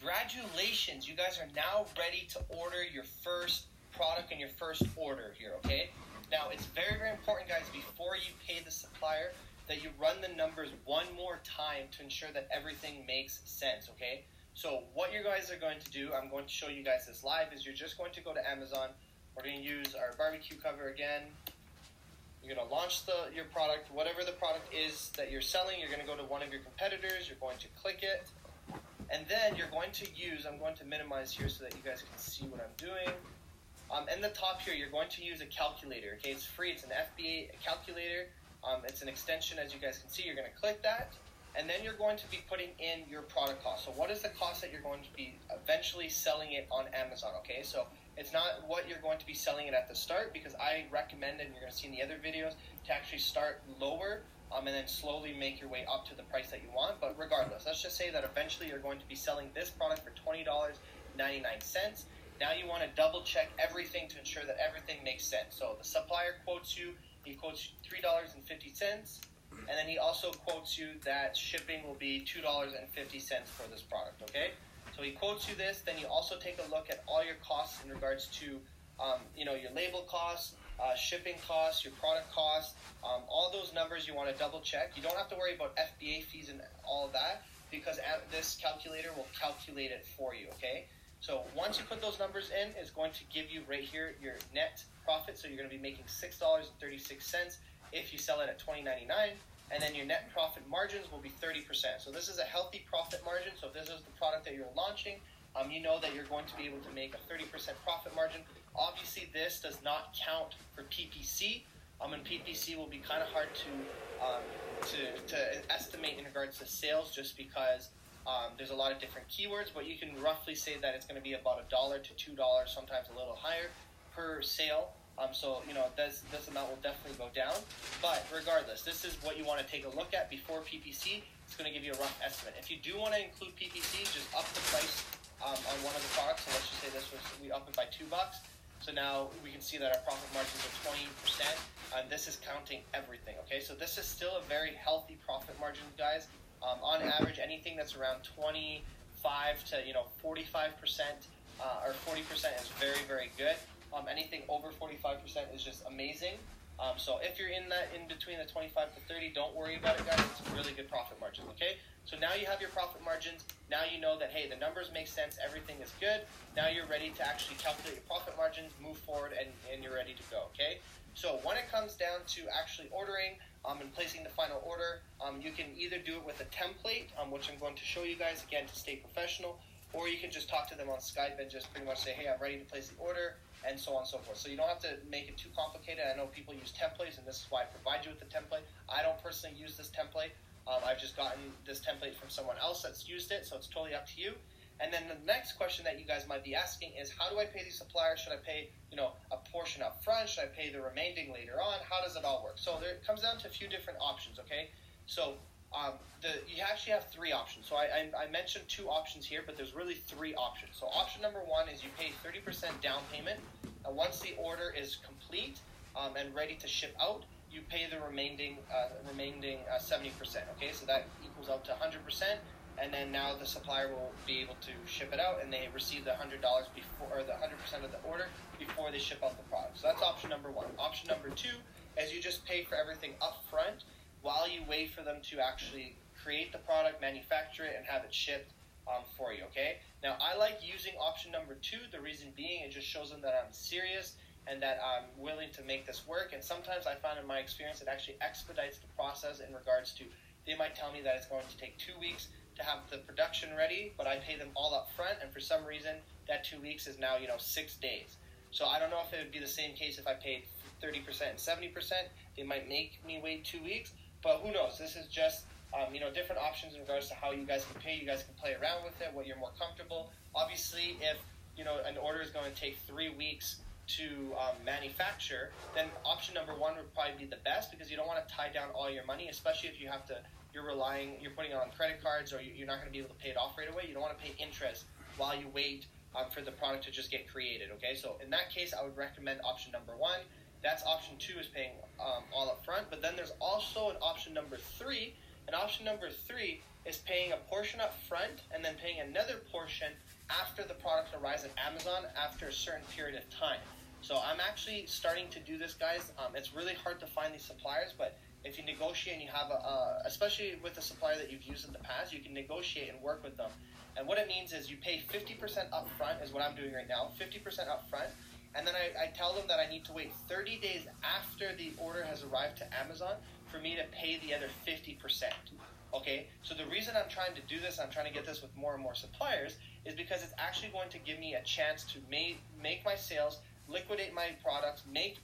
congratulations, you guys are now ready to order your first product and your first order here, okay? Now, it's very, very important, guys, before you pay the supplier, that you run the numbers one more time to ensure that everything makes sense, okay? So what you guys are going to do, I'm going to show you guys this live, is you're just going to go to Amazon. We're going to use our barbecue cover again. You're going to launch your product, whatever the product is that you're selling. You're going to go to one of your competitors. You're going to click it. And then you're going to use, I'm going to minimize here so that you guys can see what I'm doing. In the top here, you're going to use a calculator. Okay, it's free. It's an FBA calculator. It's an extension, as you guys can see. You're going to click that. And then you're going to be putting in your product cost. So what is the cost that you're going to be eventually selling it on Amazon? Okay, so it's not what you're going to be selling it at the start, because I recommend, and you're going to see in the other videos, to actually start lower and then slowly make your way up to the price that you want. But regardless, let's just say that eventually you're going to be selling this product for $20.99. Now you want to double check everything to ensure that everything makes sense. So the supplier quotes you, he quotes $3.50, and then he also quotes you that shipping will be $2.50 for this product, okay? So he quotes you this, then you also take a look at all your costs in regards to, your label costs, shipping costs, your product costs, all those numbers you want to double check. You don't have to worry about FBA fees and all of that, because this calculator will calculate it for you, okay? So once you put those numbers in, it's going to give you right here your net profit. So you're going to be making $6.36 if you sell it at $20.99, and then your net profit margins will be 30%. So this is a healthy profit margin. So if this is the product that you're launching, you know that you're going to be able to make a 30% profit margin. Obviously, this does not count for PPC. And PPC will be kind of hard to estimate in regards to sales, just because there's a lot of different keywords, but you can roughly say that it's going to be about $1 to $2, sometimes a little higher per sale. So this amount will definitely go down. But regardless, this is what you want to take a look at before PPC. It's going to give you a rough estimate. If you do want to include PPC, just up the price on one of the products. So let's just say we up it by $2. So now we can see that our profit margins are 20%, and this is counting everything. Okay, so this is still a very healthy profit margin, guys. On average, anything that's around 25 to 45% or 40% is very, very good. Anything over 45% is just amazing. So if you're in between the 25 to 30, don't worry about it, guys. It's a really good profit margin. Okay. So now you have your profit margins. Now you know that, hey, the numbers make sense. Everything is good. Now you're ready to actually calculate your profit margins, move forward, and you're ready to go. Okay. So when it comes down to actually ordering and placing the final order, you can either do it with a template, which I'm going to show you guys again to stay professional, or you can just talk to them on Skype and just pretty much say, hey, I'm ready to place the order, and so on and so forth. So you don't have to make it too complicated. I know people use templates, and this is why I provide you with the template. I don't personally use this template. I've just gotten this template from someone else that's used it, so it's totally up to you. And then the next question that you guys might be asking is, how do I pay the supplier? Should I pay, a portion up front? Should I pay the remaining later on? How does it all work? So it comes down to a few different options, okay? So you actually have three options. So I mentioned two options here, but there's really three options. So option number one is you pay 30% down payment, and once the order is complete and ready to ship out, you pay the remaining 70%. Okay, so that equals out to 100%. And then now the supplier will be able to ship it out, and they receive the $100 before, or the 100% of the order before they ship out the product. So that's option number one. Option number two is you just pay for everything up front while you wait for them to actually create the product, manufacture it, and have it shipped for you. Okay. Now I like using option number two. The reason being, it just shows them that I'm serious and that I'm willing to make this work. And sometimes I found in my experience it actually expedites the process in regards to, they might tell me that it's going to take 2 weeks to have the production ready, but I pay them all up front, and for some reason that 2 weeks is now 6 days. So I don't know if it would be the same case if I paid 30% and 70%. They might make me wait 2 weeks, but who knows? This is just different options in regards to how you guys can pay. You guys can play around with it, what you're more comfortable. Obviously, if an order is going to take 3 weeks to manufacture, then option number one would probably be the best, because you don't want to tie down all your money, especially if you're putting it on credit cards, or you're not going to be able to pay it off right away. You don't want to pay interest while you wait for the product to just get created. Okay, so in that case, I would recommend option number one. That's option two, is paying all up front. But then there's also an option number three. And option number three is paying a portion up front and then paying another portion after the product arrives at Amazon after a certain period of time. So I'm actually starting to do this, guys. It's really hard to find these suppliers, but if you negotiate and you have especially with a supplier that you've used in the past, you can negotiate and work with them. And what it means is you pay 50% up front, is what I'm doing right now, 50% up front. And then I tell them that I need to wait 30 days after the order has arrived to Amazon for me to pay the other 50%. Okay, so the reason I'm trying to do this, I'm trying to get this with more and more suppliers, is because it's actually going to give me a chance to make my sales, liquidate my products, make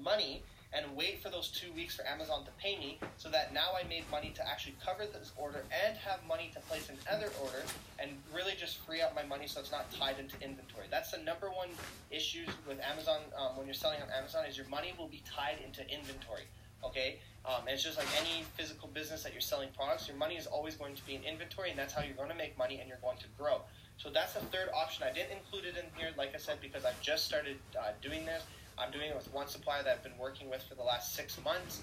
money, and wait for those 2 weeks for Amazon to pay me, so that now I made money to actually cover this order and have money to place another order and really just free up my money so it's not tied into inventory. That's the number one issue with Amazon when you're selling on Amazon, is your money will be tied into inventory. Okay, and it's just like any physical business that you're selling products, your money is always going to be in inventory, and that's how you're going to make money and you're going to grow. So that's the third option. I didn't include it in here, like I said, because I just started doing this. I'm doing it with one supplier that I've been working with for the last 6 months.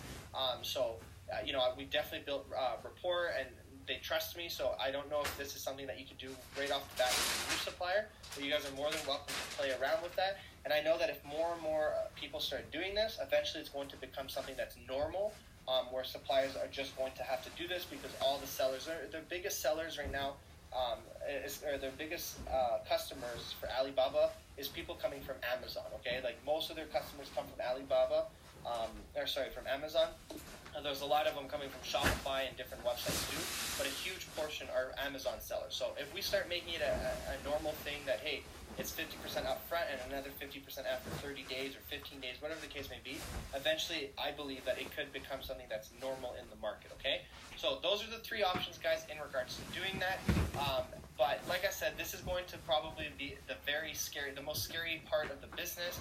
We definitely built rapport, and they trust me. So I don't know if this is something that you could do right off the bat with a new supplier, but you guys are more than welcome to play around with that. And I know that if more and more people start doing this, eventually it's going to become something that's normal, where suppliers are just going to have to do this, because all the sellers, their biggest sellers right now, their biggest customers for Alibaba is people coming from Amazon. Okay, like most of their customers come from Alibaba, from Amazon. There's a lot of them coming from Shopify and different websites too, but a huge portion are Amazon sellers. So if we start making it a normal thing that, hey, it's 50% up front and another 50% after 30 days or 15 days, whatever the case may be, eventually I believe that it could become something that's normal in the market, okay? So those are the three options, guys, in regards to doing that. But like I said, this is going to probably be the most scary part of the business,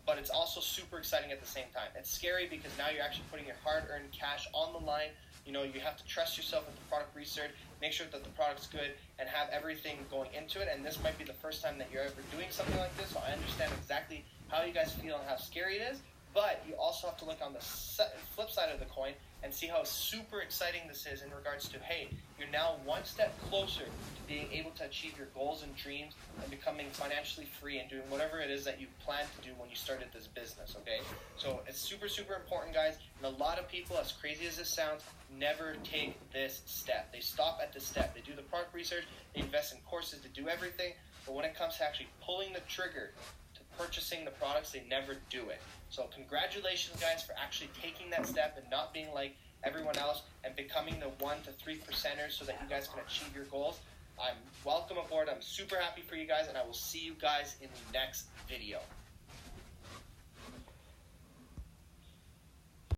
but it's also super exciting at the same time. It's scary because now you're actually putting your hard-earned cash on the line. You know, you have to trust yourself with the product research, make sure that the product's good, and have everything going into it. And this might be the first time that you're ever doing something like this, so I understand exactly how you guys feel and how scary it is. But you also have to look on the flip side of the coin and see how super exciting this is in regards to, hey, you're now one step closer to being able to achieve your goals and dreams and becoming financially free and doing whatever it is that you planned to do when you started this business, okay? So it's super, super important, guys. And a lot of people, as crazy as this sounds, never take this step. They stop at this step. They do the product research, they invest in courses to do everything, but when it comes to actually pulling the trigger to purchasing the products, they never do it. So congratulations, guys, for actually taking that step and not being like everyone else and becoming the 1 to 3%ers so that you guys can achieve your goals. I'm welcome aboard. I'm super happy for you guys, and I will see you guys in the next video.